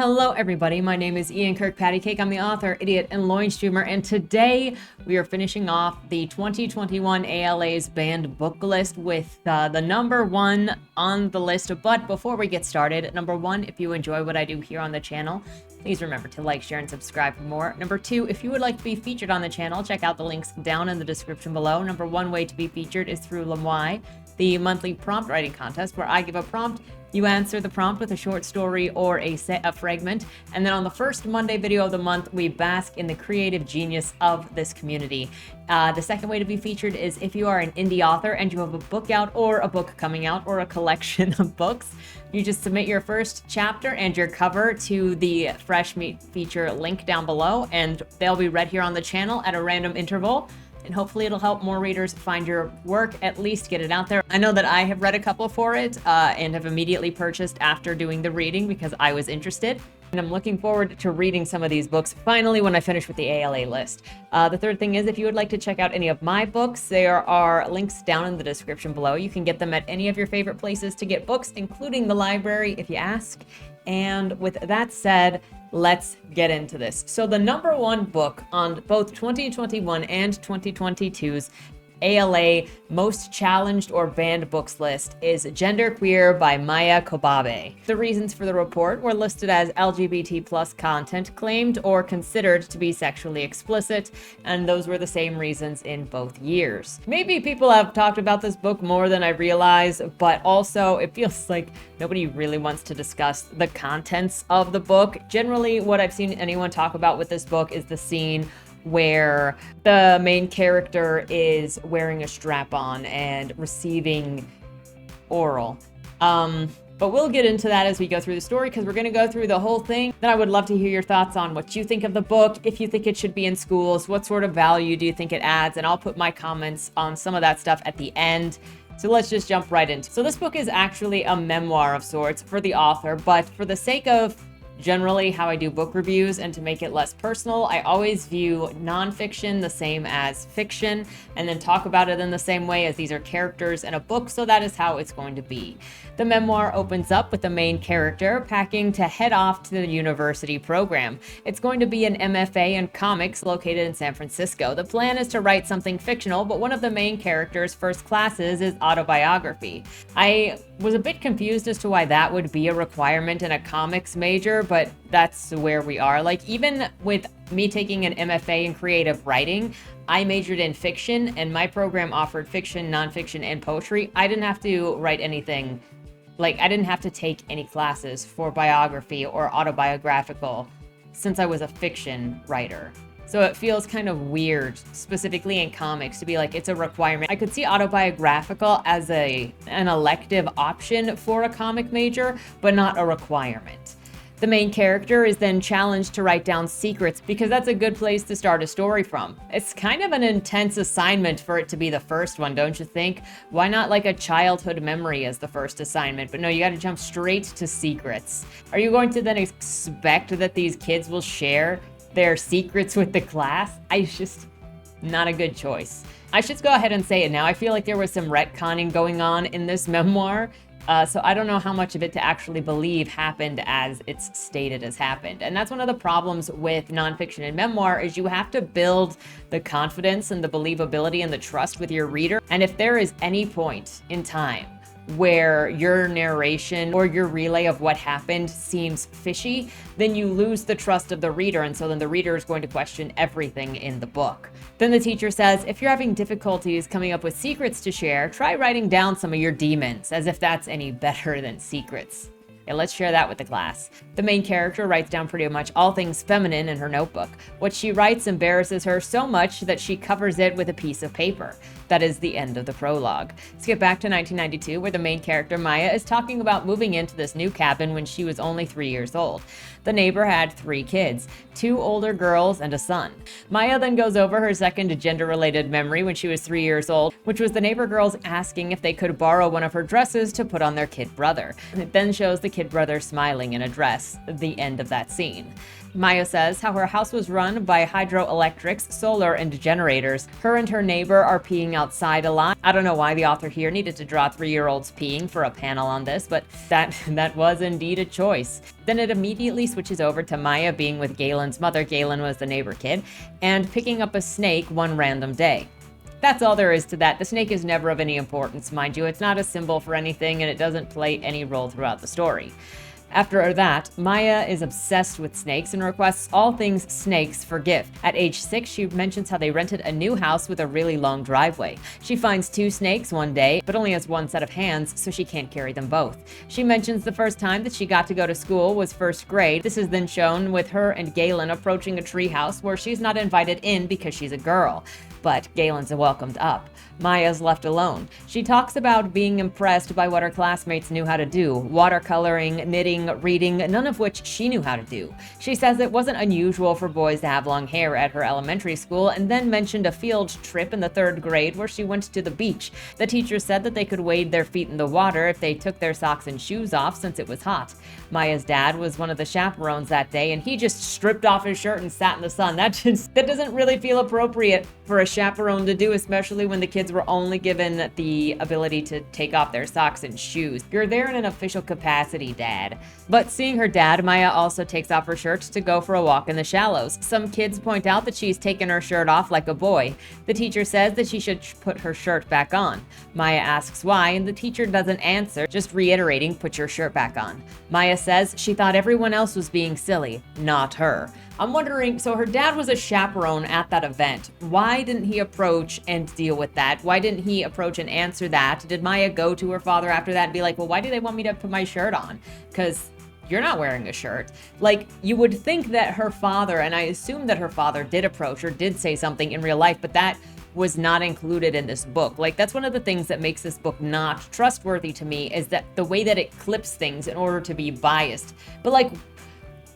Hello everybody, my name is Ian Kirkpatrick. I'm the author, idiot, and loin streamer, and today we are finishing off the 2021 ALA's banned book list with the number one on the list. But before we get started, number one, if you enjoy what I do here on the channel, please remember to like, share, and subscribe for more. Number two, if you would like to be featured on the channel, check out the links down in the description below. Number one way to be featured is through Lamwai, the monthly prompt writing contest where I give a prompt. You answer the prompt with a short story or a fragment, and then on the first Monday video of the month, we bask in the creative genius of this community. The second way to be featured is if you are an indie author and you have a book out or a book coming out or a collection of books. You just submit your first chapter and your cover to the Fresh Meat feature link down below, and they'll be read here on the channel at a random interval. And hopefully it'll help more readers find your work, at least get it out there. I know that I have read a couple for it and have immediately purchased after doing the reading because I was interested. And I'm looking forward to reading some of these books finally when I finish with the ALA list. The third thing is if you would like to check out any of my books, there are links down in the description below. You can get them at any of your favorite places to get books, including the library if you ask. And with that said, let's get into this. So the number one book on both 2021 and 2022's ALA Most Challenged or Banned Books list is GenderQueer by Maia Kobabe. The reasons for the report were listed as LGBT plus content claimed or considered to be sexually explicit, and those were the same reasons in both years. Maybe people have talked about this book more than I realize, but also it feels like nobody really wants to discuss the contents of the book. Generally, what I've seen anyone talk about with this book is the scene where the main character is wearing a strap-on and receiving oral. But we'll get into that as we go through the story because we're going to go through the whole thing. Then I would love to hear your thoughts on what you think of the book, if you think it should be in schools, what sort of value do you think it adds, and I'll put my comments on some of that stuff at the end. So let's just jump right into it. So this book is actually a memoir of sorts for the author, but for the sake of generally how I do book reviews and to make it less personal, I always view nonfiction the same as fiction and then talk about it in the same way as these are characters in a book, so that is how it's going to be. The memoir opens up with the main character packing to head off to the university program. It's going to be an MFA in comics located in San Francisco. The plan is to write something fictional, but one of the main character's first classes is autobiography. I was a bit confused as to why that would be a requirement in a comics major, but that's where we are. Like, even with me taking an MFA in creative writing, I majored in fiction and my program offered fiction, nonfiction, and poetry. I didn't have to write anything. Like, I didn't have to take any classes for biography or autobiographical since I was a fiction writer. So it feels kind of weird, specifically in comics, to be like, it's a requirement. I could see autobiographical as an elective option for a comic major, but not a requirement. The main character is then challenged to write down secrets because that's a good place to start a story from. It's kind of an intense assignment for it to be the first one, don't you think? Why not like a childhood memory as the first assignment? But no, you got to jump straight to secrets. Are you going to then expect that these kids will share their secrets with the class? Not a good choice. I should go ahead and say it now. I feel like there was some retconning going on in this memoir. So I don't know how much of it to actually believe happened as it's stated as happened. And that's one of the problems with nonfiction and memoir is you have to build the confidence and the believability and the trust with your reader. And if there is any point in time where your narration or your relay of what happened seems fishy, then you lose the trust of the reader, and so then the reader is going to question everything in the book. Then the teacher says, if you're having difficulties coming up with secrets to share, try writing down some of your demons, as if that's any better than secrets. Yeah, let's share that with the class. The main character writes down pretty much all things feminine in her notebook. What she writes embarrasses her so much that she covers it with a piece of paper. That is the end of the prologue. Skip back to 1992, where the main character, Maia, is talking about moving into this new cabin when she was only 3 years old. The neighbor had 3 kids, 2 older girls and a son. Maia then goes over her second gender-related memory when she was 3 years old, which was the neighbor girls asking if they could borrow one of her dresses to put on their kid brother. It then shows the kid brother smiling in a dress, the end of that scene. Maia says how her house was run by hydroelectrics, solar, and generators. Her and her neighbor are peeing outside a lot. I don't know why the author here needed to draw 3-year-olds peeing for a panel on this, but that was indeed a choice. Then it immediately switches over to Maia being with Galen's mother. Galen was the neighbor kid, and picking up a snake one random day. That's all there is to that. The snake is never of any importance, mind you. It's not a symbol for anything, and it doesn't play any role throughout the story. After that, Maia is obsessed with snakes and requests all things snakes for gift. At age 6, she mentions how they rented a new house with a really long driveway. She finds 2 snakes one day, but only has one set of hands, so she can't carry them both. She mentions the first time that she got to go to school was 1st grade. This is then shown with her and Galen approaching a treehouse where she's not invited in because she's a girl. But Galen's welcomed up. Maia's left alone. She talks about being impressed by what her classmates knew how to do: watercoloring, knitting, reading, none of which she knew how to do. She says it wasn't unusual for boys to have long hair at her elementary school, and then mentioned a field trip in the 3rd grade where she went to the beach. The teacher said that they could wade their feet in the water if they took their socks and shoes off since it was hot. Maia's dad was one of the chaperones that day, and he just stripped off his shirt and sat in the sun. That doesn't really feel appropriate for a chaperone to do, especially when the kids were only given the ability to take off their socks and shoes. You're there in an official capacity, Dad. But seeing her dad, Maia also takes off her shirt to go for a walk in the shallows. Some kids point out that she's taken her shirt off like a boy. The teacher says that she should put her shirt back on. Maia asks why, and the teacher doesn't answer, just reiterating, "Put your shirt back on." Maia says she thought everyone else was being silly, not her. I'm wondering, so her dad was a chaperone at that event. Why didn't he approach and deal with that? Why didn't he approach and answer that? Did Maia go to her father after that and be like, well, why do they want me to put my shirt on? Because you're not wearing a shirt. Like, you would think that her father, and I assume that her father did approach or did say something in real life, but that was not included in this book. Like, that's one of the things that makes this book not trustworthy to me, is that the way that it clips things in order to be biased. But like,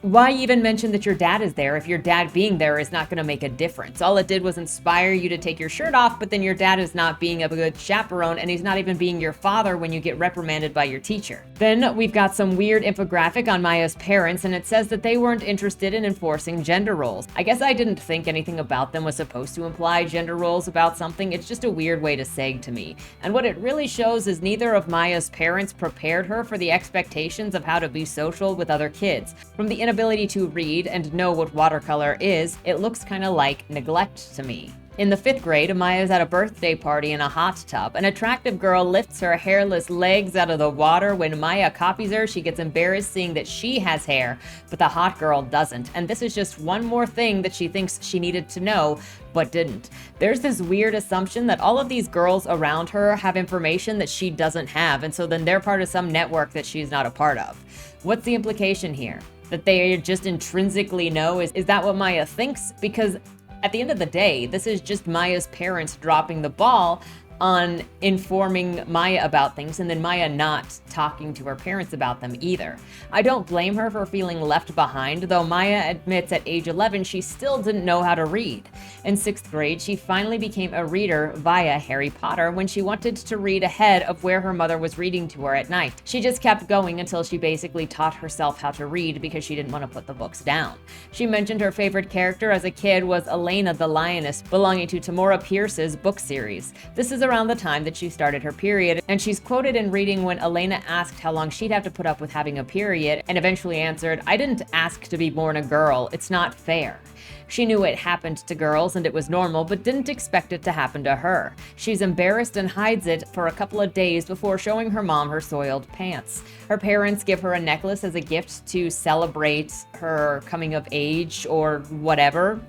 why even mention that your dad is there if your dad being there is not going to make a difference? All it did was inspire you to take your shirt off, but then your dad is not being a good chaperone, and he's not even being your father when you get reprimanded by your teacher. Then we've got some weird infographic on Maia's parents, and it says that they weren't interested in enforcing gender roles. I guess I didn't think anything about them was supposed to imply gender roles about something. It's just a weird way to say to me. And what it really shows is neither of Maia's parents prepared her for the expectations of how to be social with other kids. From the inability to read and know what watercolor is, it looks kind of like neglect to me. In the 5th grade, Maia's at a birthday party in a hot tub. An attractive girl lifts her hairless legs out of the water. When Maia copies her, she gets embarrassed seeing that she has hair, but the hot girl doesn't. And this is just one more thing that she thinks she needed to know, but didn't. There's this weird assumption that all of these girls around her have information that she doesn't have, and so then they're part of some network that she's not a part of. What's the implication here? That they just intrinsically know? Is that what Maia thinks? Because at the end of the day, this is just Maia's parents dropping the ball on informing Maia about things, and then Maia not talking to her parents about them either. I don't blame her for feeling left behind, though Maia admits at age 11 she still didn't know how to read. In 6th grade, she finally became a reader via Harry Potter when she wanted to read ahead of where her mother was reading to her at night. She just kept going until she basically taught herself how to read because she didn't want to put the books down. She mentioned her favorite character as a kid was Elena the Lioness, belonging to Tamora Pierce's book series. This is around the time that she started her period, and she's quoted in reading when Elena asked how long she'd have to put up with having a period, and eventually answered, "I didn't ask to be born a girl. It's not fair." She knew it happened to girls and it was normal, but didn't expect it to happen to her. She's embarrassed and hides it for a couple of days before showing her mom her soiled pants. Her parents give her a necklace as a gift to celebrate her coming of age or whatever,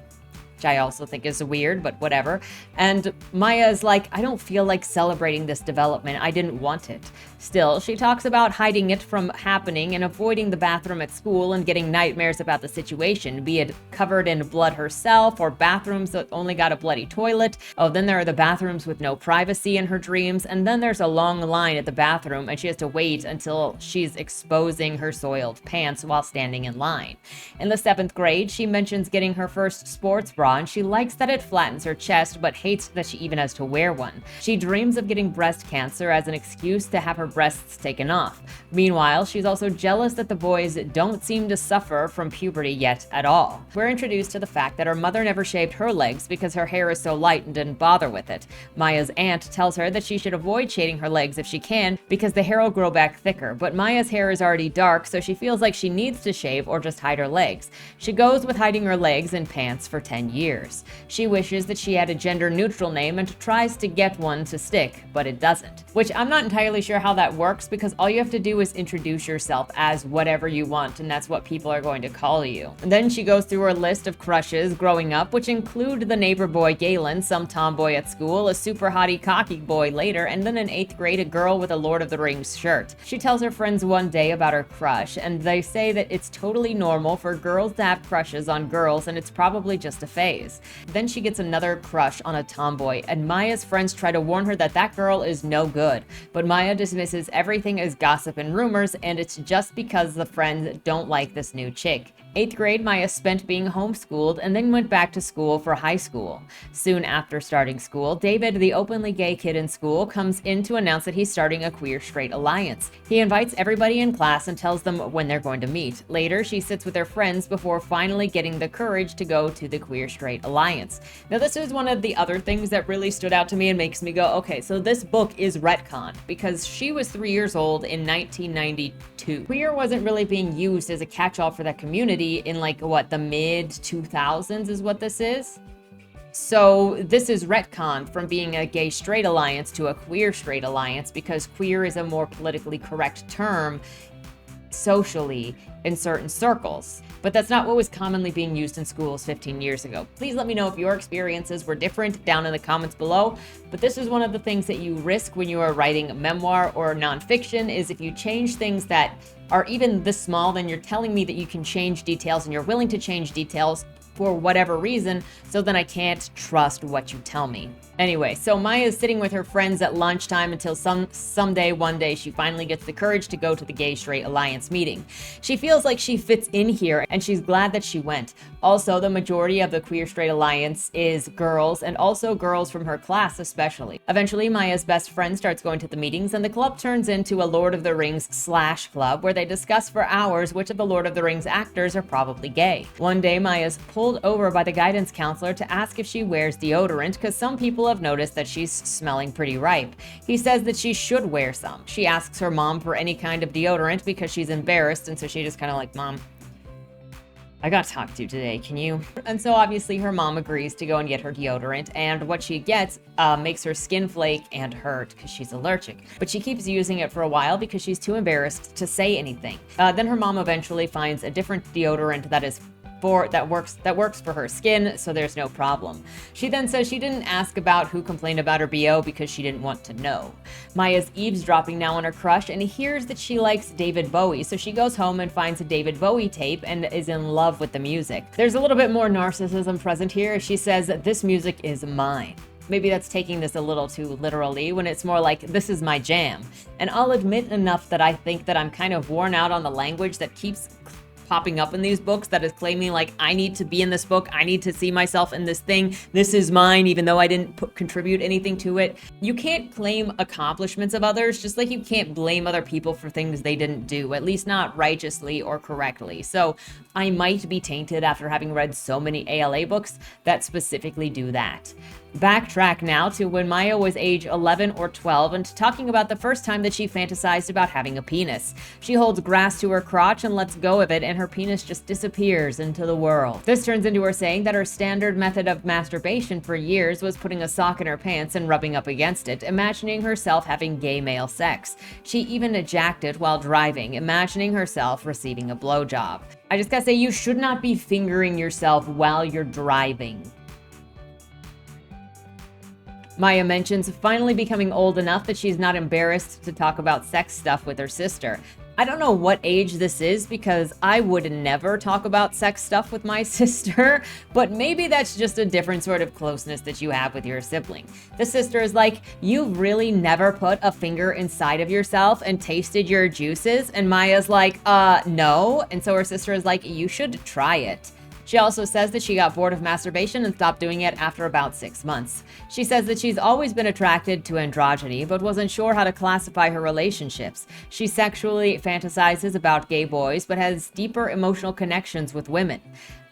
which I also think is weird, but whatever. And Maia is like, I don't feel like celebrating this development. I didn't want it. Still, she talks about hiding it from happening and avoiding the bathroom at school and getting nightmares about the situation, be it covered in blood herself or bathrooms that only got a bloody toilet. Oh, then there are the bathrooms with no privacy in her dreams, and then there's a long line at the bathroom and she has to wait until she's exposing her soiled pants while standing in line. In the 7th grade, she mentions getting her first sports bra, and she likes that it flattens her chest but hates that she even has to wear one. She dreams of getting breast cancer as an excuse to have her breasts taken off. Meanwhile, she's also jealous that the boys don't seem to suffer from puberty yet at all. We're introduced to the fact that her mother never shaved her legs because her hair is so light and didn't bother with it. Maya's aunt tells her that she should avoid shading her legs if she can because the hair will grow back thicker, but Maya's hair is already dark, so she feels like she needs to shave or just hide her legs. She goes with hiding her legs in pants for 10 years. She wishes that she had a gender-neutral name and tries to get one to stick, but it doesn't. Which I'm not entirely sure how that works, because all you have to do is introduce yourself as whatever you want, and that's what people are going to call you. And then she goes through her list of crushes growing up, which include the neighbor boy Galen, some tomboy at school, a super hottie cocky boy later, and then in 8th grade a girl with a Lord of the Rings shirt. She tells her friends one day about her crush, and they say that it's totally normal for girls to have crushes on girls, and it's probably just a phase. Then she gets another crush on a tomboy, and Maya's friends try to warn her that that girl is no good, but Maya dismisses everything as gossip and rumors, and it's just because the friends don't like this new chick. 8th grade, Maya spent being homeschooled and then went back to school for high school. Soon after starting school, David, the openly gay kid in school, comes in to announce that he's starting a queer-straight alliance. He invites everybody in class and tells them when they're going to meet. Later, she sits with her friends before finally getting the courage to go to the queer-straight alliance. Now, this is one of the other things that really stood out to me and makes me go, okay, so this book is retcon, because she was 3 years old in 1992. Queer wasn't really being used as a catch-all for that community in the mid 2000s is what this is. So this is retcon from being a gay straight alliance to a queer straight alliance, because queer is a more politically correct term socially in certain circles. But that's not what was commonly being used in schools 15 years ago. Please let me know if your experiences were different down in the comments below. But this is one of the things that you risk when you are writing memoir or nonfiction, is if you change things that are even this small, then you're telling me that you can change details and you're willing to change details for whatever reason, so then I can't trust what you tell me. Anyway, so Maya is sitting with her friends at lunchtime until someday, one day, she finally gets the courage to go to the Gay Straight Alliance meeting. She feels like she fits in here, and she's glad that she went. Also, the majority of the Queer Straight Alliance is girls, and also girls from her class especially. Eventually, Maya's best friend starts going to the meetings, and the club turns into a Lord of the Rings / club, where they discuss for hours which of the Lord of the Rings actors are probably gay. One day, Maya's pulled over by the guidance counselor to ask if she wears deodorant, because some people have noticed that she's smelling pretty ripe. He says that she should wear some. She asks her mom for any kind of deodorant because she's embarrassed, and so she just kind of like, Mom, I got talked to today, can you? And so obviously her mom agrees to go and get her deodorant, and what she gets makes her skin flake and hurt because she's allergic. But she keeps using it for a while because she's too embarrassed to say anything. Then her mom eventually finds a different deodorant that works for her skin, so there's no problem. She then says she didn't ask about who complained about her BO because she didn't want to know. Maya's eavesdropping now on her crush and hears that she likes David Bowie, so she goes home and finds a David Bowie tape and is in love with the music. There's a little bit more narcissism present here. She says that this music is mine. Maybe that's taking this a little too literally, when it's more like, this is my jam. And I'll admit enough that I think that I'm kind of worn out on the language that keeps popping up in these books that is claiming like, I need to be in this book, I need to see myself in this thing, this is mine, even though I didn't contribute anything to it. You can't claim accomplishments of others, just like you can't blame other people for things they didn't do, at least not righteously or correctly. So I might be tainted after having read so many ALA books that specifically do that. Backtrack now to when Maya was age 11 or 12 and talking about the first time that she fantasized about having a penis. She holds grass to her crotch and lets go of it, and her penis just disappears into the world. This turns into her saying that her standard method of masturbation for years was putting a sock in her pants and rubbing up against it, imagining herself having gay male sex. She even ejaculated while driving, imagining herself receiving a blowjob. I just gotta say, you should not be fingering yourself while you're driving. Maya mentions finally becoming old enough that she's not embarrassed to talk about sex stuff with her sister. I don't know what age this is, because I would never talk about sex stuff with my sister, but maybe that's just a different sort of closeness that you have with your sibling. The sister is like, you've really never put a finger inside of yourself and tasted your juices? And Maya's like, no. And so her sister is like, you should try it. She also says that she got bored of masturbation and stopped doing it after about 6 months. She says that she's always been attracted to androgyny, but wasn't sure how to classify her relationships. She sexually fantasizes about gay boys, but has deeper emotional connections with women.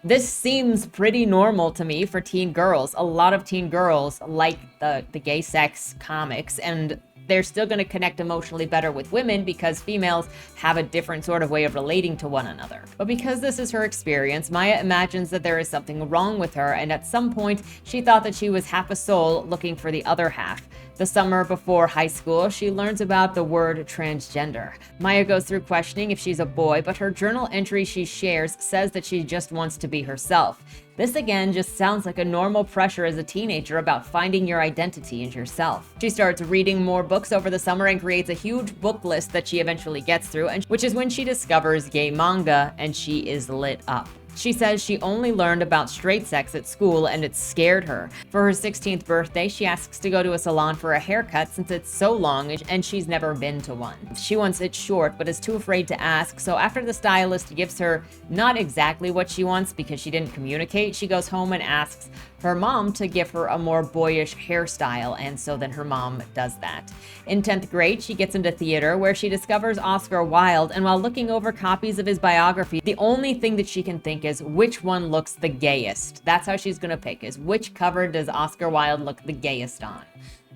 This seems pretty normal to me for teen girls. A lot of teen girls like the gay sex comics, and they're still going to connect emotionally better with women because females have a different sort of way of relating to one another. But because this is her experience, Maia imagines that there is something wrong with her, and at some point, she thought that she was half a soul looking for the other half. The summer before high school, she learns about the word transgender. Maia goes through questioning if she's a boy, but her journal entry she shares says that she just wants to be herself. This again just sounds like a normal pressure as a teenager about finding your identity and yourself. She starts reading more books over the summer and creates a huge book list that she eventually gets through, which is when she discovers gay manga, and she is lit up. She says she only learned about straight sex at school and it scared her. For her 16th birthday, she asks to go to a salon for a haircut since it's so long and she's never been to one. She wants it short but is too afraid to ask, so after the stylist gives her not exactly what she wants because she didn't communicate, she goes home and asks her mom to give her a more boyish hairstyle, and so then her mom does that. In 10th grade, she gets into theater where she discovers Oscar Wilde, and while looking over copies of his biography, the only thing that she can think is which one looks the gayest. That's how she's gonna pick, is which cover does Oscar Wilde look the gayest on.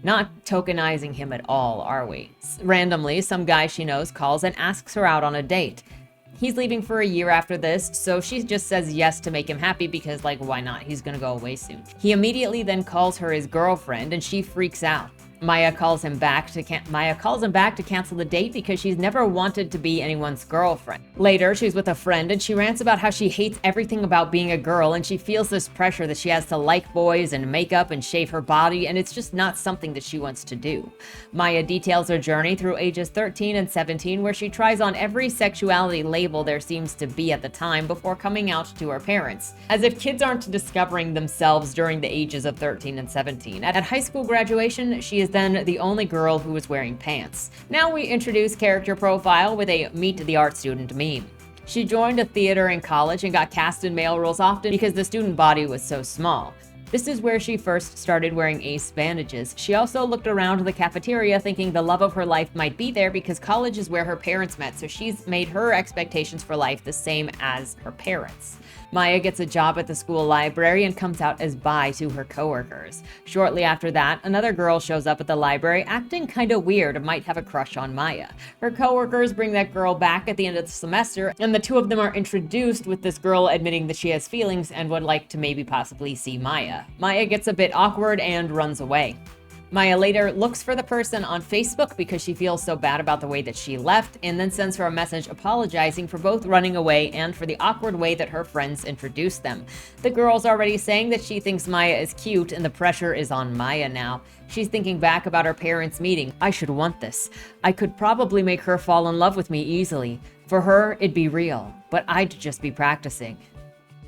Not tokenizing him at all, are we? Randomly, some guy she knows calls and asks her out on a date. He's leaving for a year after this, so she just says yes to make him happy because, like, why not? He's gonna go away soon. He immediately then calls her his girlfriend, and she freaks out. Maia calls him back to cancel the date because she's never wanted to be anyone's girlfriend. Later, she's with a friend and she rants about how she hates everything about being a girl, and she feels this pressure that she has to like boys and make up and shave her body, and it's just not something that she wants to do. Maia details her journey through ages 13 and 17, where she tries on every sexuality label there seems to be at the time before coming out to her parents. As if kids aren't discovering themselves during the ages of 13 and 17. At high school graduation, she is then the only girl who is wearing pants. Now we introduce character profile with a meet the art student meme. She joined a theater in college and got cast in male roles often because the student body was so small. This is where she first started wearing ace bandages. She also looked around the cafeteria thinking the love of her life might be there because college is where her parents met, so she's made her expectations for life the same as her parents. Maia gets a job at the school library and comes out as bi to her coworkers. Shortly after that, another girl shows up at the library acting kinda weird and might have a crush on Maia. Her coworkers bring that girl back at the end of the semester, and the two of them are introduced with this girl admitting that she has feelings and would like to maybe possibly see Maia. Maia gets a bit awkward and runs away. Maia later looks for the person on Facebook because she feels so bad about the way that she left, and then sends her a message apologizing for both running away and for the awkward way that her friends introduced them. The girl's already saying that she thinks Maia is cute, and the pressure is on Maia now. She's thinking back about her parents' meeting. I should want this. I could probably make her fall in love with me easily. For her, it'd be real, but I'd just be practicing.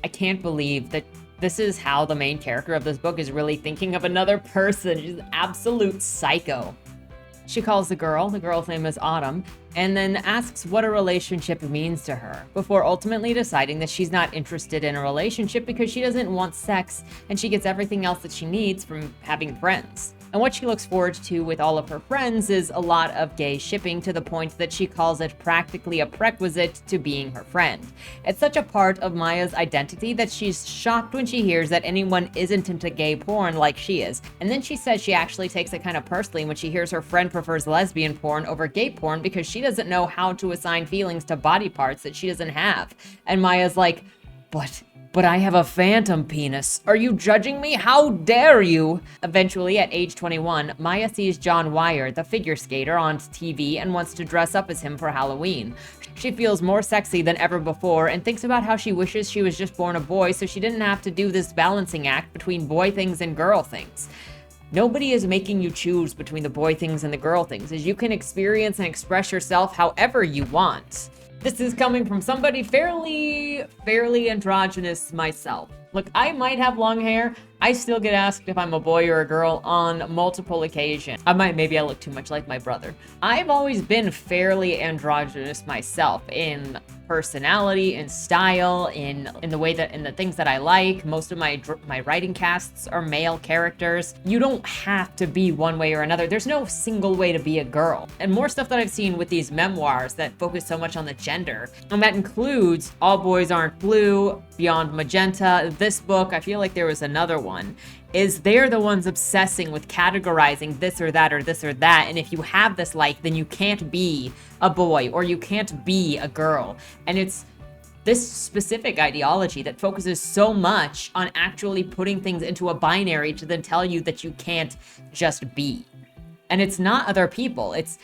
I can't believe that this is how the main character of this book is really thinking of another person. She's an absolute psycho. She calls the girl's name is Autumn, and then asks what a relationship means to her, before ultimately deciding that she's not interested in a relationship because she doesn't want sex, and she gets everything else that she needs from having friends. And what she looks forward to with all of her friends is a lot of gay shipping, to the point that she calls it practically a prerequisite to being her friend. It's such a part of Maia's identity that she's shocked when she hears that anyone isn't into gay porn like she is. And then she says she actually takes it kind of personally when she hears her friend prefers lesbian porn over gay porn because she doesn't know how to assign feelings to body parts that she doesn't have. And Maia's like, But I have a phantom penis. Are you judging me? How dare you? Eventually, at age 21, Maia sees John Wyer, the figure skater, on TV and wants to dress up as him for Halloween. She feels more sexy than ever before and thinks about how she wishes she was just born a boy so she didn't have to do this balancing act between boy things and girl things. Nobody is making you choose between the boy things and the girl things, as you can experience and express yourself however you want. This is coming from somebody fairly androgynous myself. Look, I might have long hair. I still get asked if I'm a boy or a girl on multiple occasions. Maybe I look too much like my brother. I've always been fairly androgynous myself in personality and style, in the way that, in the things that I like. Most of my writing casts are male characters. You don't have to be one way or another. There's no single way to be a girl. And more stuff that I've seen with these memoirs that focus so much on the gender, and that includes All Boys Aren't Blue, Beyond Magenta, this book, I feel like there was another one, is they're the ones obsessing with categorizing this or that or this or that. And if you have this like, then you can't be a boy or you can't be a girl. And it's this specific ideology that focuses so much on actually putting things into a binary to then tell you that you can't just be. And it's not other people. It's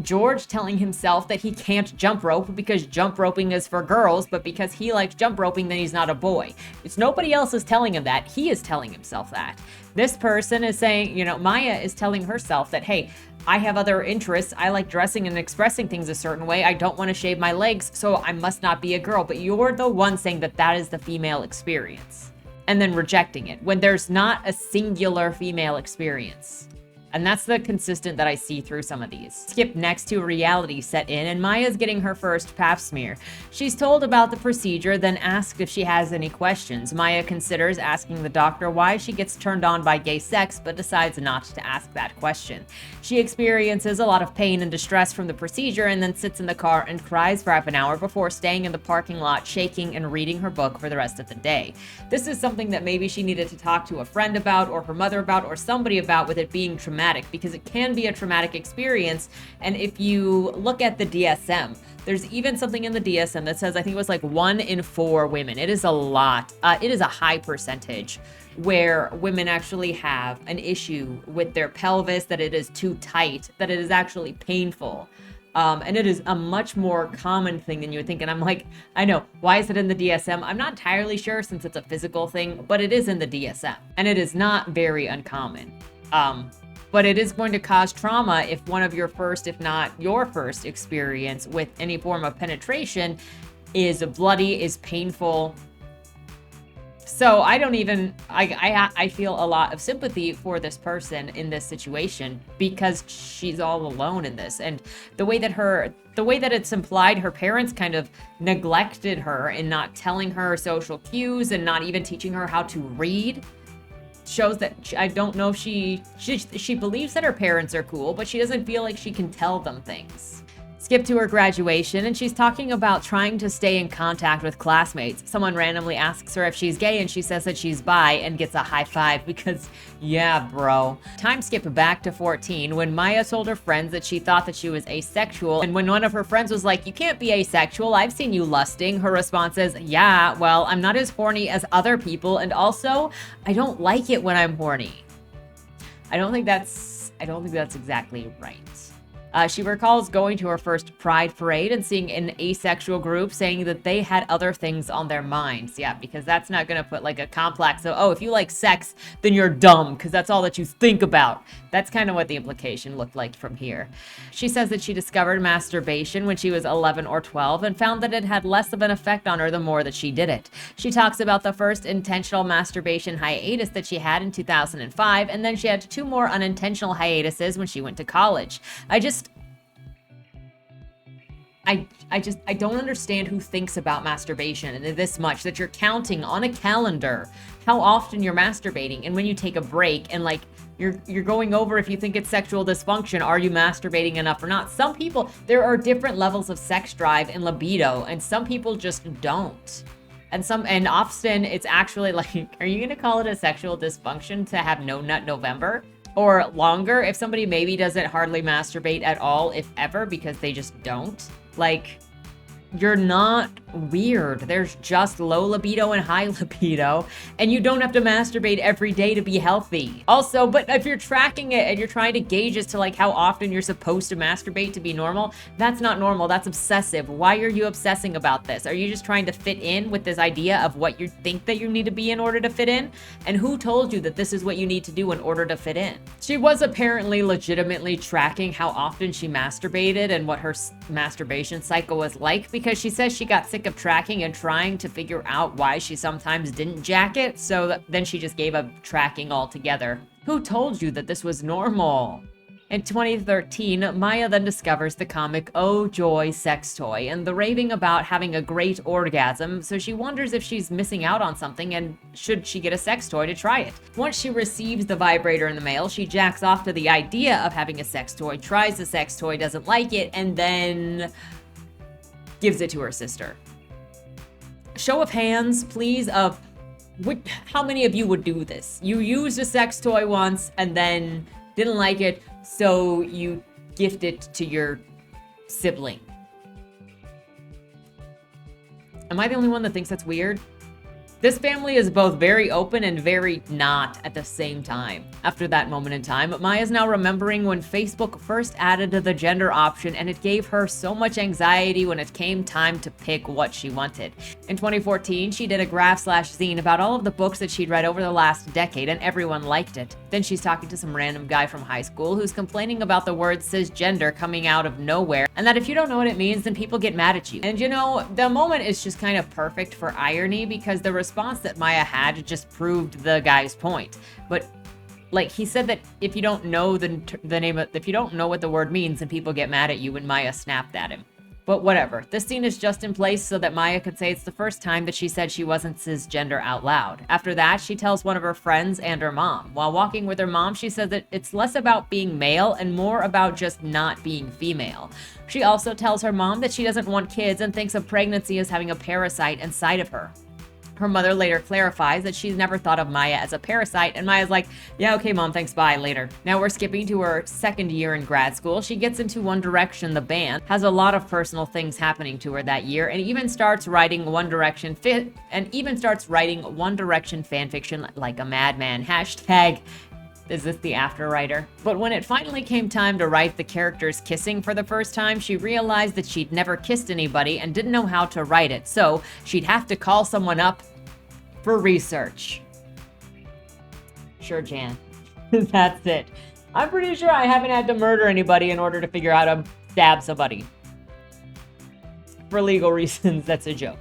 George telling himself that he can't jump rope because jump roping is for girls, but because he likes jump roping, then he's not a boy. It's nobody else is telling him that. He is telling himself that. This person is saying, you know, Maia is telling herself that, hey, I have other interests. I like dressing and expressing things a certain way. I don't want to shave my legs, so I must not be a girl. But you're the one saying that that is the female experience, and then rejecting it when there's not a singular female experience. And that's the consistent that I see through some of these. Skip next to reality set in, and Maia's getting her first pap smear. She's told about the procedure, then asked if she has any questions. Maia considers asking the doctor why she gets turned on by gay sex, but decides not to ask that question. She experiences a lot of pain and distress from the procedure, and then sits in the car and cries for half an hour before staying in the parking lot, shaking and reading her book for the rest of the day. This is something that maybe she needed to talk to a friend about, or her mother about, or somebody about, with it being traumatic, because it can be a traumatic experience. And if you look at the DSM, there's even something in the DSM that says, I think it was like 1 in 4 women. It is a lot. It is a high percentage where women actually have an issue with their pelvis, that it is too tight, that it is actually painful. And it is a much more common thing than you would think. And I'm like, I know, why is it in the DSM? I'm not entirely sure, since it's a physical thing, but it is in the DSM. And it is not very uncommon. But it is going to cause trauma if one of your first, if not your first experience with any form of penetration is bloody, is painful. So I don't even, I feel a lot of sympathy for this person in this situation, because she's all alone in this. And the way that it's implied, her parents kind of neglected her in not telling her social cues and not even teaching her how to read, shows that I don't know if she believes that her parents are cool, but she doesn't feel like she can tell them things. Skip to her graduation, and she's talking about trying to stay in contact with classmates. Someone randomly asks her if she's gay, and she says that she's bi and gets a high five because, yeah, bro. Time skip back to 14, when Maia told her friends that she thought that she was asexual, and when one of her friends was like, you can't be asexual, I've seen you lusting, her response is, yeah, well, I'm not as horny as other people, and also, I don't like it when I'm horny. I don't think that's exactly right. She recalls going to her first Pride parade and seeing an asexual group saying that they had other things on their minds. Yeah, because that's not going to put like a complex of, oh, if you like sex, then you're dumb because that's all that you think about. That's kind of what the implication looked like from here. She says that she discovered masturbation when she was 11 or 12 and found that it had less of an effect on her the more that she did it. She talks about the first intentional masturbation hiatus that she had in 2005, and then she had 2 more unintentional hiatuses when she went to college. I don't understand who thinks about masturbation this much, that you're counting on a calendar how often you're masturbating, and when you take a break and like you're going over if you think it's sexual dysfunction, are you masturbating enough or not? Some people, there are different levels of sex drive and libido, and some people just don't. And often it's actually like, are you gonna call it a sexual dysfunction to have no nut November? Or longer, if somebody maybe doesn't hardly masturbate at all, if ever, because they just don't. Like, you're not weird. There's just low libido and high libido, and you don't have to masturbate every day to be healthy. Also, but if you're tracking it and you're trying to gauge as to like how often you're supposed to masturbate to be normal, that's not normal. That's obsessive. Why are you obsessing about this? Are you just trying to fit in with this idea of what you think that you need to be in order to fit in? And who told you that this is what you need to do in order to fit in? She was apparently legitimately tracking how often she masturbated and what her masturbation cycle was like, because she says she got sick of tracking and trying to figure out why she sometimes didn't jack it, so then she just gave up tracking altogether. Who told you that this was normal? In 2013, Maya then discovers the comic Oh Joy sex toy and the raving about having a great orgasm, so she wonders if she's missing out on something and should she get a sex toy to try it. Once she receives the vibrator in the mail, she jacks off to the idea of having a sex toy, tries the sex toy, doesn't like it, and then gives it to her sister. Show of hands, please, of how many of you would do this? You used a sex toy once and then didn't like it, so you gift it to your sibling. Am I the only one that thinks that's weird? This family is both very open and very not at the same time. After that moment in time, Maya's now remembering when Facebook first added the gender option, and it gave her so much anxiety when it came time to pick what she wanted. In 2014, she did a graph/zine about all of the books that she'd read over the last decade, and everyone liked it. Then she's talking to some random guy from high school who's complaining about the word cisgender coming out of nowhere, and that if you don't know what it means, then people get mad at you. And you know, the moment is just kind of perfect for irony, because the response that Maya had just proved the guy's point. But like, he said that if you don't know if you don't know what the word means, then people get mad at you, and Maya snapped at him. But whatever. This scene is just in place so that Maya could say it's the first time that she said she wasn't cisgender out loud. After that, she tells one of her friends and her mom. While walking with her mom, she says that it's less about being male and more about just not being female. She also tells her mom that she doesn't want kids and thinks of pregnancy as having a parasite inside of her. Her mother later clarifies that she's never thought of Maya as a parasite, and Maya's like, yeah, okay, mom, thanks, bye, later. Now we're skipping to her second year in grad school. She gets into One Direction, the band, has a lot of personal things happening to her that year, and even starts writing One Direction fanfiction like a madman. Hashtag, is this the after writer? But when it finally came time to write the characters kissing for the first time, she realized that she'd never kissed anybody and didn't know how to write it, so she'd have to call someone up for research. Sure, Jan. That's it. I'm pretty sure I haven't had to murder anybody in order to figure out how to stab somebody. For legal reasons, that's a joke.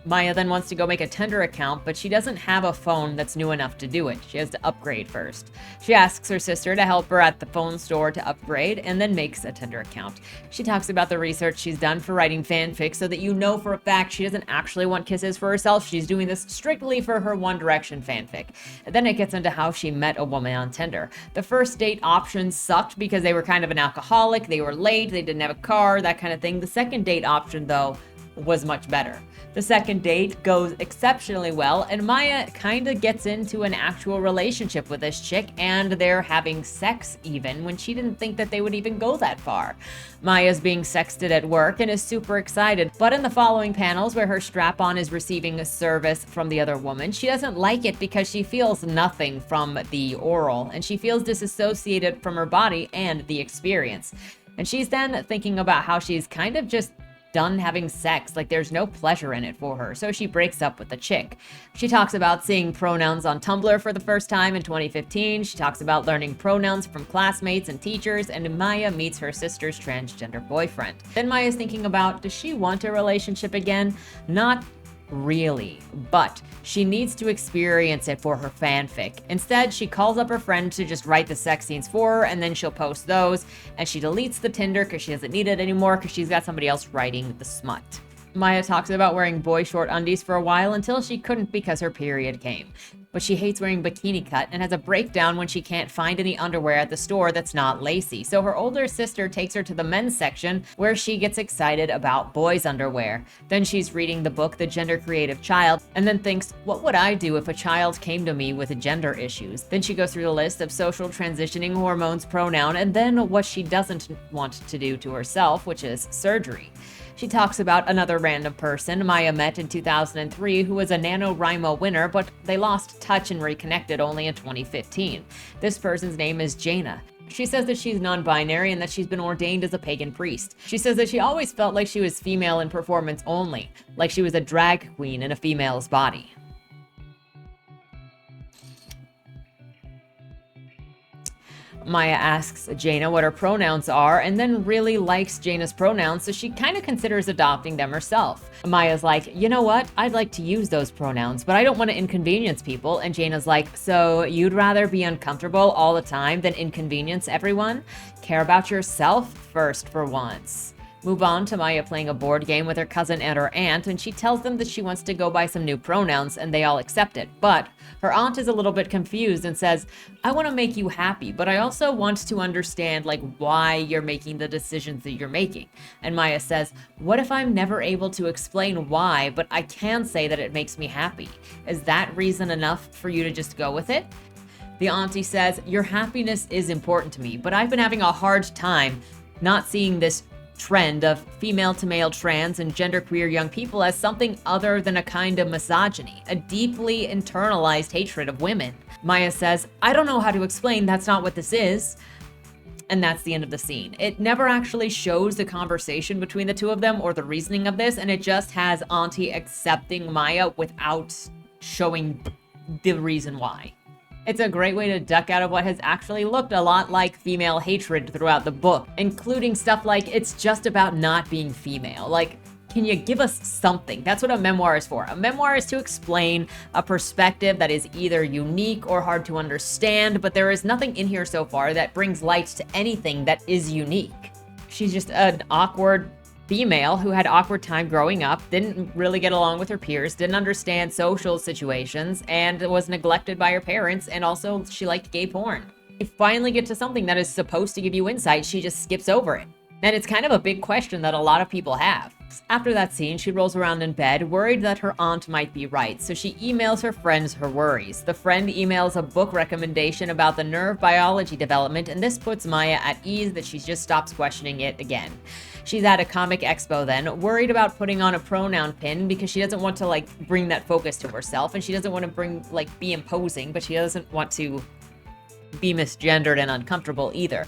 Maya then wants to go make a Tinder account, but she doesn't have a phone that's new enough to do it. She has to upgrade first. She asks her sister to help her at the phone store to upgrade, and then makes a Tinder account. She talks about the research she's done for writing fanfic so that you know for a fact she doesn't actually want kisses for herself. She's doing this strictly for her One Direction fanfic. And then it gets into how she met a woman on Tinder. The first date option sucked because they were kind of an alcoholic, they were late, they didn't have a car, that kind of thing. The second date option, though, was much better. The second date goes exceptionally well, and Maya kind of gets into an actual relationship with this chick, and they're having sex even when she didn't think that they would even go that far. Maya's being sexted at work and is super excited, but in the following panels where her strap-on is receiving a service from the other woman, she doesn't like it because she feels nothing from the oral, and she feels disassociated from her body and the experience. And she's then thinking about how she's kind of just done having sex, like there's no pleasure in it for her, so she breaks up with the chick. She talks about seeing pronouns on Tumblr for the first time in 2015. She talks about learning pronouns from classmates and teachers, and Maya meets her sister's transgender boyfriend. Then Maya's thinking about, does she want a relationship again? Not really, but she needs to experience it for her fanfic. Instead, she calls up her friend to just write the sex scenes for her, and then she'll post those, and she deletes the Tinder because she doesn't need it anymore because she's got somebody else writing the smut. Maya talks about wearing boy short undies for a while until she couldn't because her period came. But she hates wearing bikini cut and has a breakdown when she can't find any underwear at the store that's not lacy. So her older sister takes her to the men's section where she gets excited about boys' underwear. Then she's reading the book The Gender Creative Child and then thinks, what would I do if a child came to me with gender issues? Then she goes through the list of social transitioning, hormones, pronoun, and then what she doesn't want to do to herself, which is surgery. She talks about another random person Maya met in 2003 who was a NaNoWriMo winner, but they lost touch and reconnected only in 2015. This person's name is Jaina. She says that she's non-binary and that she's been ordained as a pagan priest. She says that she always felt like she was female in performance only, like she was a drag queen in a female's body. Maya asks Jaina what her pronouns are and then really likes Jaina's pronouns, so she kind of considers adopting them herself. Maya's like, you know what? I'd like to use those pronouns, but I don't want to inconvenience people. And Jaina's like, so you'd rather be uncomfortable all the time than inconvenience everyone? Care about yourself first for once. Move on to Maya playing a board game with her cousin and her aunt, and she tells them that she wants to go buy some new pronouns, and they all accept it. But her aunt is a little bit confused and says, I want to make you happy, but I also want to understand why you're making the decisions that you're making. And Maya says, what if I'm never able to explain why, but I can say that it makes me happy? Is that reason enough for you to just go with it? The auntie says, your happiness is important to me, but I've been having a hard time not seeing this trend of female to male trans and genderqueer young people as something other than a kind of misogyny, a deeply internalized hatred of women. Maya says, I don't know how to explain, that's not what this is. And that's the end of the scene. It never actually shows the conversation between the two of them or the reasoning of this, and it just has Auntie accepting Maya without showing the reason why. It's a great way to duck out of what has actually looked a lot like female hatred throughout the book, including stuff like it's just about not being female. Can you give us something? That's what a memoir is for. A memoir is to explain a perspective that is either unique or hard to understand, but there is nothing in here so far that brings light to anything that is unique. She's just an awkward female who had awkward time growing up, didn't really get along with her peers, didn't understand social situations, and was neglected by her parents, and also she liked gay porn. You finally get to something that is supposed to give you insight, she just skips over it. And it's kind of a big question that a lot of people have. After that scene, she rolls around in bed, worried that her aunt might be right, so she emails her friends her worries. The friend emails a book recommendation about the nerve biology development, and this puts Maya at ease that she just stops questioning it again. She's at a comic expo then, worried about putting on a pronoun pin because she doesn't want to bring that focus to herself, and she doesn't want to be imposing, but she doesn't want to be misgendered and uncomfortable either.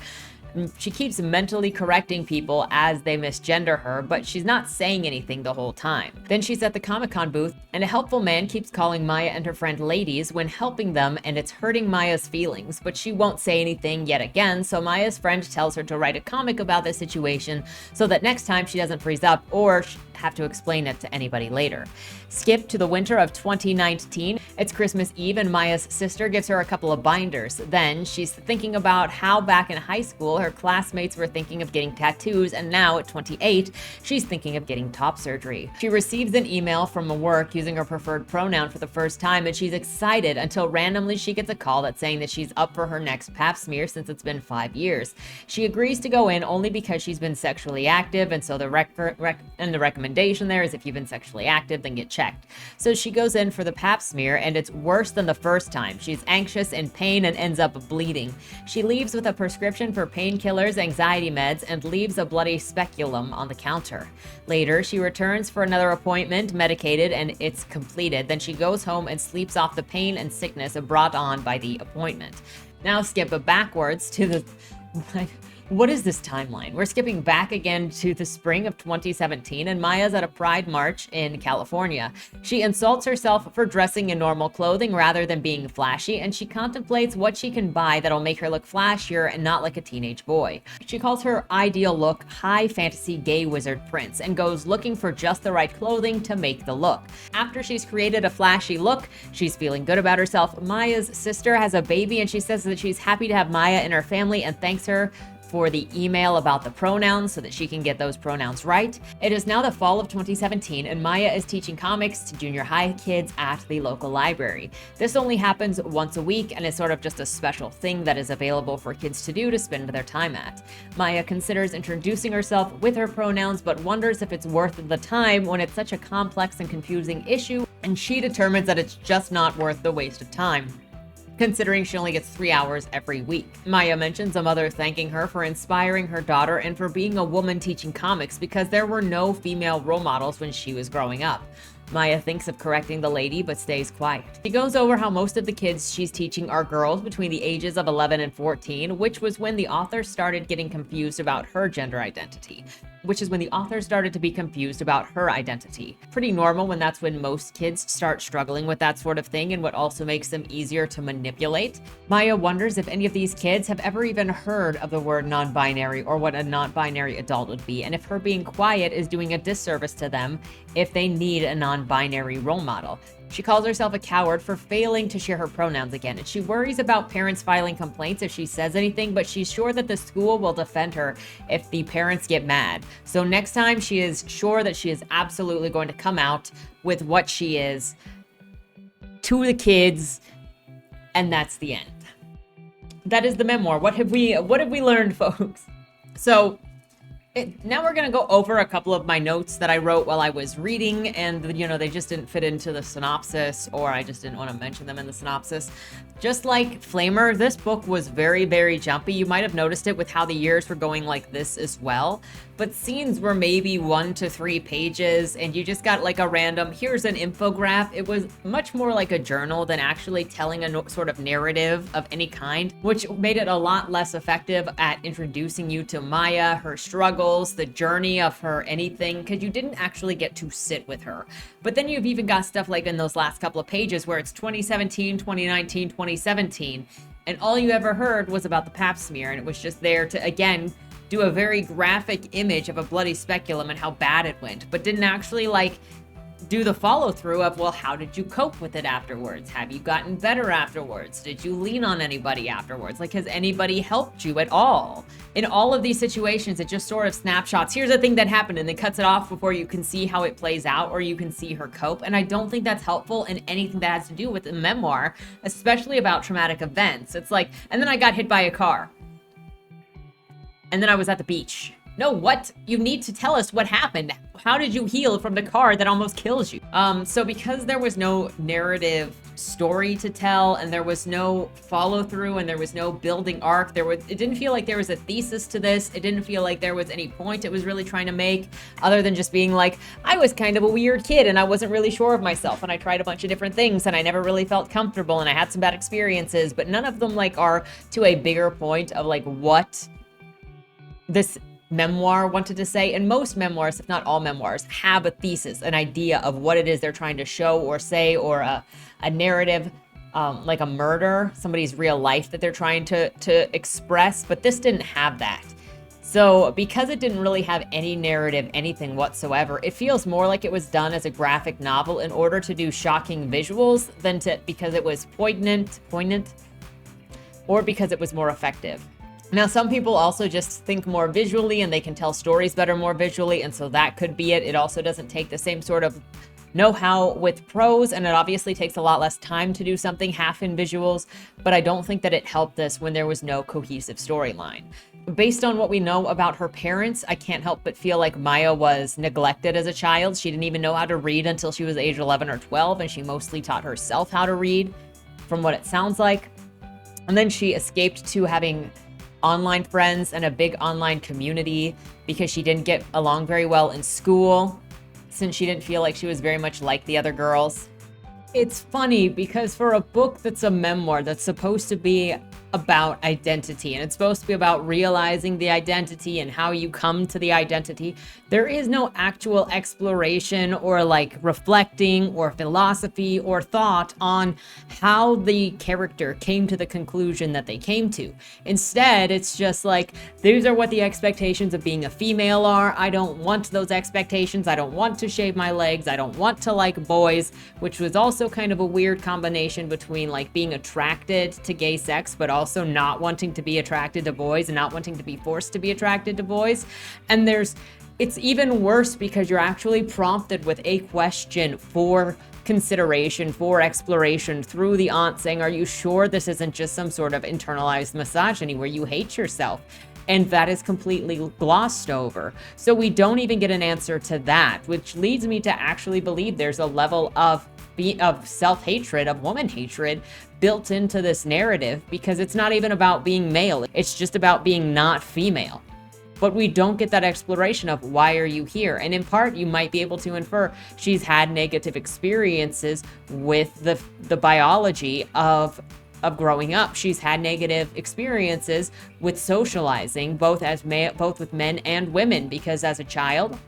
She keeps mentally correcting people as they misgender her, but she's not saying anything the whole time. Then she's at the Comic-Con booth, and a helpful man keeps calling Maya and her friend ladies when helping them, and it's hurting Maya's feelings, but she won't say anything yet again, so Maya's friend tells her to write a comic about this situation so that next time she doesn't freeze up or have to explain it to anybody later. Skip to the winter of 2019. It's Christmas Eve and Maya's sister gives her a couple of binders. Then she's thinking about how back in high school her classmates were thinking of getting tattoos, and now at 28 she's thinking of getting top surgery. She receives an email from work using her preferred pronoun for the first time, and she's excited until randomly she gets a call that's saying that she's up for her next pap smear since it's been 5 years. She agrees to go in only because she's been sexually active, and so the recommendation there is if you've been sexually active, then get checked. So she goes in for the pap smear, and it's worse than the first time. She's anxious, in pain, and ends up bleeding. She leaves with a prescription for painkillers, anxiety meds, and leaves a bloody speculum on the counter. Later, she returns for another appointment, medicated, and it's completed. Then she goes home and sleeps off the pain and sickness brought on by the appointment. Now skip backwards to the... What is this timeline? We're skipping back again to the spring of 2017, and Maya's at a Pride March in California. She insults herself for dressing in normal clothing rather than being flashy, and she contemplates what she can buy that'll make her look flashier and not like a teenage boy. She calls her ideal look high fantasy gay wizard prince and goes looking for just the right clothing to make the look. After she's created a flashy look, she's feeling good about herself. Maya's sister has a baby, and she says that she's happy to have Maya in her family and thanks her for the email about the pronouns so that she can get those pronouns right. It is now the fall of 2017, and Maya is teaching comics to junior high kids at the local library. This only happens once a week and is sort of just a special thing that is available for kids to do to spend their time at. Maya considers introducing herself with her pronouns, but wonders if it's worth the time when it's such a complex and confusing issue, and she determines that it's just not worth the waste of time, considering she only gets 3 hours every week. Maya mentions a mother thanking her for inspiring her daughter and for being a woman teaching comics because there were no female role models when she was growing up. Maya thinks of correcting the lady, but stays quiet. She goes over how most of the kids she's teaching are girls between the ages of 11 and 14, which was when the author started getting confused about her gender identity. which is when the author started to be confused about her identity. Pretty normal when that's when most kids start struggling with that sort of thing, and what also makes them easier to manipulate. Maia wonders if any of these kids have ever even heard of the word non-binary or what a non-binary adult would be, and if her being quiet is doing a disservice to them if they need a non-binary role model. She calls herself a coward for failing to share her pronouns again, and she worries about parents filing complaints if she says anything, but she's sure that the school will defend her if the parents get mad. So next time, she is sure that she is absolutely going to come out with what she is to the kids, and that's the end. That is the memoir. What have we learned, folks? So now we're going to go over a couple of my notes that I wrote while I was reading, and they just didn't fit into the synopsis, or I just didn't want to mention them in the synopsis. Just like Flamer, this book was very, very jumpy. You might have noticed it with how the years were going like this as well. But scenes were maybe 1 to 3 pages, and you just got like a random, here's an infograph. It was much more like a journal than actually telling a sort of narrative of any kind, which made it a lot less effective at introducing you to Maia, her struggles, the journey of her anything, because you didn't actually get to sit with her. But then you've even got stuff like in those last couple of pages where it's 2017, 2019, 2017, and all you ever heard was about the pap smear, and it was just there to, again, do a very graphic image of a bloody speculum and how bad it went, but didn't actually do the follow through of, well, how did you cope with it afterwards? Have you gotten better afterwards? Did you lean on anybody afterwards? Has anybody helped you at all? In all of these situations, it just sort of snapshots. Here's the thing that happened, and then cuts it off before you can see how it plays out, or you can see her cope. And I don't think that's helpful in anything that has to do with a memoir, especially about traumatic events. It's like, and then I got hit by a car. And then I was at the beach. No, what? You need to tell us what happened. How did you heal from the car that almost kills you? So because there was no narrative story to tell, and there was no follow through, and there was no building arc, it didn't feel like there was a thesis to this. It didn't feel like there was any point it was really trying to make, other than just being like, I was kind of a weird kid and I wasn't really sure of myself, and I tried a bunch of different things and I never really felt comfortable, and I had some bad experiences, but none of them are to a bigger point of what this memoir wanted to say. And most memoirs, if not all memoirs, have a thesis, an idea of what it is they're trying to show or say, or a narrative, like a murder, somebody's real life that they're trying to express. But this didn't have that. So because it didn't really have any narrative, anything whatsoever, it feels more like it was done as a graphic novel in order to do shocking visuals than because it was poignant, or because it was more effective. Now, some people also just think more visually, and they can tell stories better more visually, and so that could be it. It also doesn't take the same sort of know-how with prose, and it obviously takes a lot less time to do something half in visuals, but I don't think that it helped this when there was no cohesive storyline. Based on what we know about her parents, I can't help but feel like Maia was neglected as a child. She didn't even know how to read until she was age 11 or 12, and she mostly taught herself how to read, from what it sounds like. And then she escaped to having online friends and a big online community because she didn't get along very well in school, since she didn't feel like she was very much like the other girls. It's funny because for a book that's a memoir that's supposed to be about identity, and it's supposed to be about realizing the identity and how you come to the identity, there is no actual exploration or reflecting or philosophy or thought on how the character came to the conclusion that they came to. Instead, it's just these are what the expectations of being a female are. I don't want those expectations. I don't want to shave my legs. I don't want to like boys, which was also kind of a weird combination between being attracted to gay sex, but also not wanting to be attracted to boys and not wanting to be forced to be attracted to boys. And it's even worse because you're actually prompted with a question for consideration, for exploration through the aunt saying, are you sure this isn't just some sort of internalized misogyny where you hate yourself? And that is completely glossed over. So we don't even get an answer to that, which leads me to actually believe there's a level of self-hatred, of woman hatred built into this narrative, because it's not even about being male. It's just about being not female. But we don't get that exploration of why are you here? And in part, you might be able to infer she's had negative experiences with the biology of of growing up. She's had negative experiences with socializing, both with men and women, because as a child,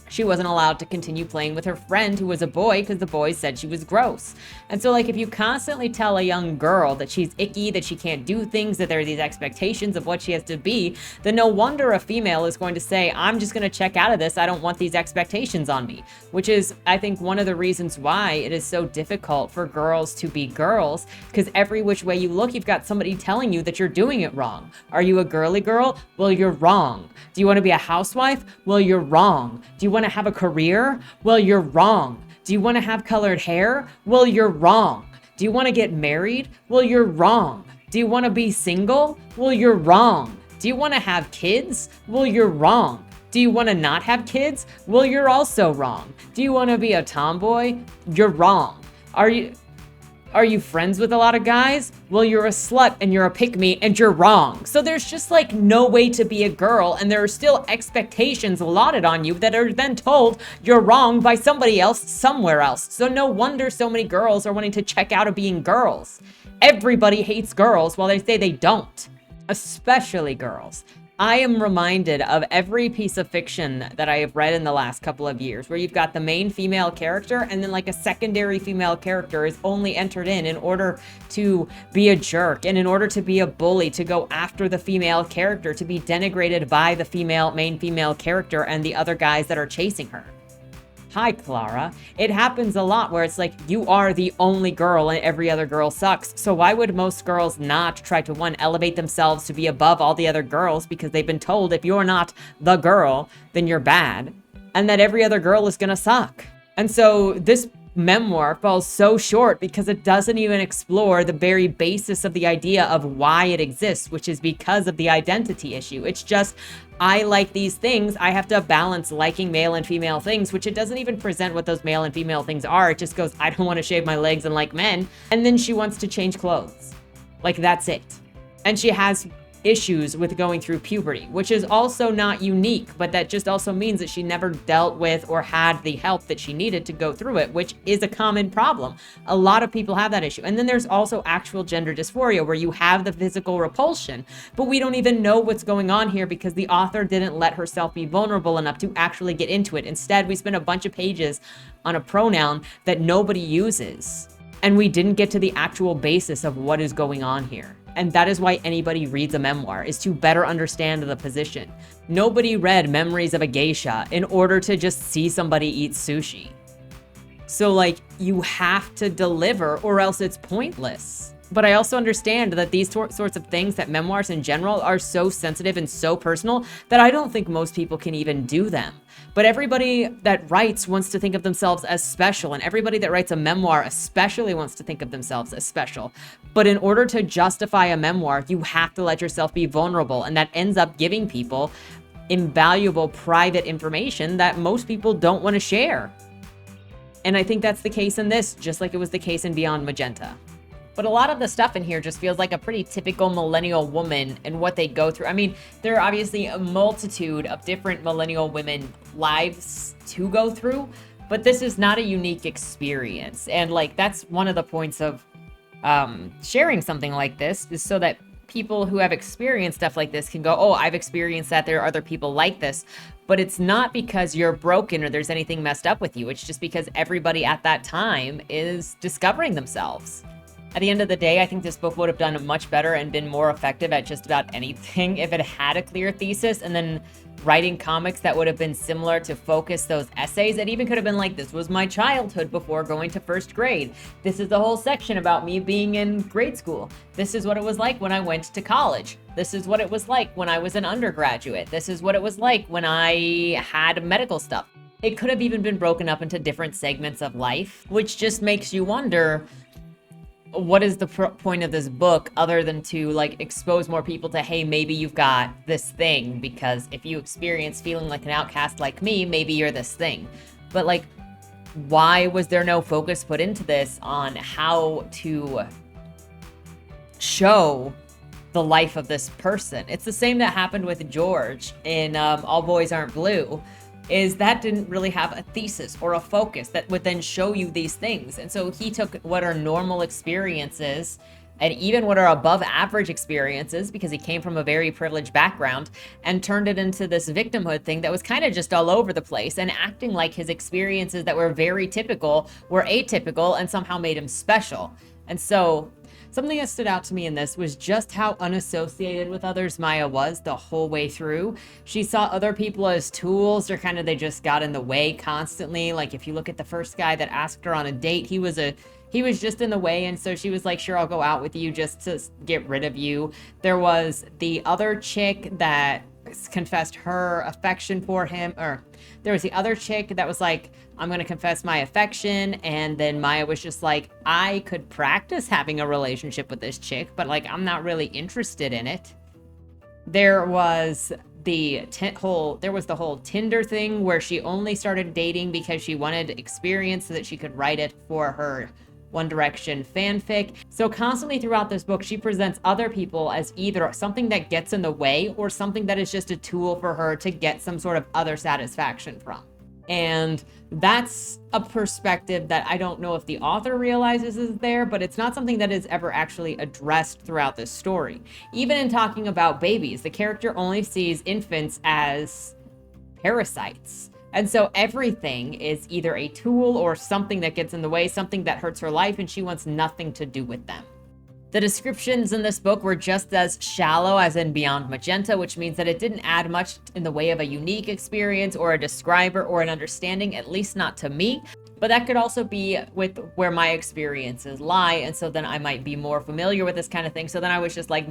she wasn't allowed to continue playing with her friend who was a boy because the boys said she was gross. And so, like, if you constantly tell a young girl that she's icky, that she can't do things, that there are these expectations of what she has to be, then no wonder a female is going to say, I'm just going to check out of this. I don't want these expectations on me, which is, I think, one of the reasons why it is so difficult for girls to be girls, because every which way you look, you've got somebody telling you that you're doing it wrong. Are you a girly girl? Well, you're wrong. Do you want to be a housewife? Well, you're wrong. Do you want to have a career? Well, you're wrong. Do you want to have colored hair? Well, you're wrong. Do you want to get married? Well, you're wrong. Do you want to be single? Well, you're wrong. Do you want to have kids? Well, you're wrong. Do you want to not have kids? Well, you're also wrong. Do you want to be a tomboy? You're wrong. Are you friends with a lot of guys? Well, you're a slut and you're a pick-me and you're wrong. So there's just like no way to be a girl, and there are still expectations allotted on you that are then told you're wrong by somebody else somewhere else. So no wonder so many girls are wanting to check out of being girls. Everybody hates girls while they say they don't, especially girls. I am reminded of every piece of fiction that I have read in the last couple of years where you've got the main female character and then like a secondary female character is only entered in order to be a jerk and in order to be a bully, to go after the female character, to be denigrated by the main female character and the other guys that are chasing her. Hi, Clara. It happens a lot where it's like you are the only girl and every other girl sucks. So why would most girls not try to, one, elevate themselves to be above all the other girls because they've been told if you're not the girl, then you're bad, and that every other girl is gonna suck. And so this memoir falls so short because it doesn't even explore the very basis of the idea of why it exists, which is because of the identity issue. It's just, I like these things. I have to balance liking male and female things, which it doesn't even present what those male and female things are. It just goes, I don't want to shave my legs and like men. And then she wants to change clothes. Like, that's it. And she has issues with going through puberty, which is also not unique, but that just also means that she never dealt with or had the help that she needed to go through it, which is a common problem. A lot of people have that issue. And then there's also actual gender dysphoria, where you have the physical repulsion, but we don't even know what's going on here because the author didn't let herself be vulnerable enough to actually get into it. Instead, we spent a bunch of pages on a pronoun that nobody uses, and we didn't get to the actual basis of what is going on here. And that is why anybody reads a memoir, is to better understand the position. Nobody read Memories of a Geisha in order to just see somebody eat sushi. So like, you have to deliver or else it's pointless. But I also understand that these sorts of things, that memoirs in general, are so sensitive and so personal that I don't think most people can even do them. But everybody that writes wants to think of themselves as special, and everybody that writes a memoir especially wants to think of themselves as special. But in order to justify a memoir, you have to let yourself be vulnerable, and that ends up giving people invaluable private information that most people don't want to share. And I think that's the case in this, just like it was the case in Beyond Magenta. But a lot of the stuff in here just feels like a pretty typical millennial woman and what they go through. I mean, there are obviously a multitude of different millennial women lives to go through, but this is not a unique experience. And like, that's one of the points of sharing something like this, is so that people who have experienced stuff like this can go, oh, I've experienced that. There are other people like this. But it's not because you're broken or there's anything messed up with you. It's just because everybody at that time is discovering themselves. At the end of the day, I think this book would have done much better and been more effective at just about anything if it had a clear thesis, and then writing comics that would have been similar to focus those essays. It even could have been like, this was my childhood before going to first grade. This is the whole section about me being in grade school. This is what it was like when I went to college. This is what it was like when I was an undergraduate. This is what it was like when I had medical stuff. It could have even been broken up into different segments of life, which just makes you wonder, what is the point of this book other than to like expose more people to, hey, maybe you've got this thing, because if you experience feeling like an outcast like me, maybe you're this thing. But like, why was there no focus put into this on how to show the life of this person? It's the same that happened with George in All Boys Aren't Blue, is that didn't really have a thesis or a focus that would then show you these things. And so he took what are normal experiences and even what are above average experiences, because he came from a very privileged background, and turned it into this victimhood thing that was kind of just all over the place and acting like his experiences that were very typical were atypical and somehow made him special. And so something that stood out to me in this was just how unassociated with others Maia was the whole way through. She saw other people as tools, or kind of they just got in the way constantly. Like if you look at the first guy that asked her on a date, he was just in the way, and so she was like, sure, I'll go out with you just to get rid of you. There was the other chick that confessed her affection for him, or there was the other chick that was like, I'm going to confess my affection, and then Maia was just like, I could practice having a relationship with this chick, but like, I'm not really interested in it. There was the whole Tinder thing where she only started dating because she wanted experience so that she could write it for her One Direction fanfic. So constantly throughout this book, she presents other people as either something that gets in the way or something that is just a tool for her to get some sort of other satisfaction from. And that's a perspective that I don't know if the author realizes is there, but it's not something that is ever actually addressed throughout this story. Even in talking about babies, the character only sees infants as parasites. And so everything is either a tool or something that gets in the way, something that hurts her life, and she wants nothing to do with them. The descriptions in this book were just as shallow as in Beyond Magenta, which means that it didn't add much in the way of a unique experience or a describer or an understanding, at least not to me. But that could also be with where my experiences lie, and so then I might be more familiar with this kind of thing. So then I was just like,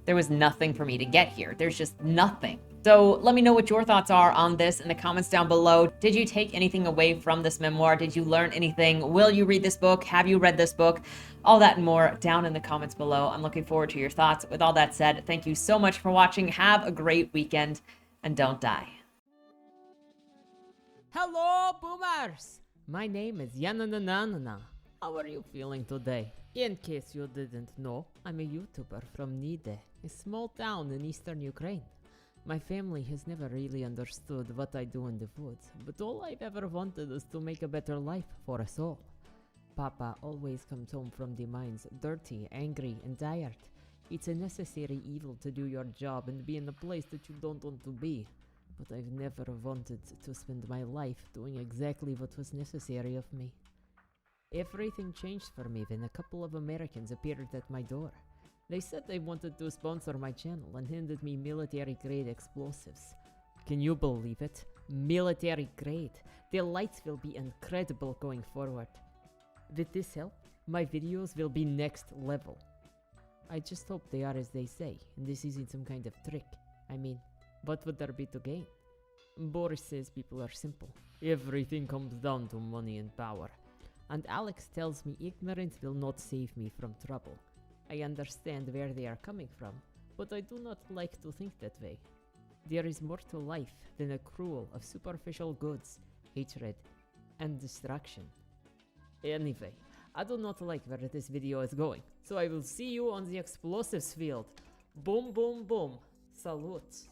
there was nothing for me to get here. There's just nothing. So let me know what your thoughts are on this in the comments down below. Did you take anything away from this memoir? Did you learn anything? Will you read this book? Have you read this book? All that and more down in the comments below. I'm looking forward to your thoughts. With all that said, thank you so much for watching. Have a great weekend and don't die. Hello, boomers! My name is Yanananana. How are you feeling today? In case you didn't know, I'm a YouTuber from Nide, a small town in eastern Ukraine. My family has never really understood what I do in the woods, but all I've ever wanted is to make a better life for us all. Papa always comes home from the mines dirty, angry, and tired. It's a necessary evil to do your job and be in a place that you don't want to be. But I've never wanted to spend my life doing exactly what was necessary of me. Everything changed for me when a couple of Americans appeared at my door. They said they wanted to sponsor my channel and handed me military-grade explosives. Can you believe it? Military-grade. The lights will be incredible going forward. With this help, my videos will be next level. I just hope they are as they say, and this isn't some kind of trick. I mean, what would there be to gain? Boris says people are simple. Everything comes down to money and power. And Alex tells me ignorance will not save me from trouble. I understand where they are coming from, but I do not like to think that way. There is more to life than a cruel of superficial goods, hatred, and destruction. Anyway, I do not like where this video is going, so I will see you on the explosives field. Boom, boom, boom. Salute.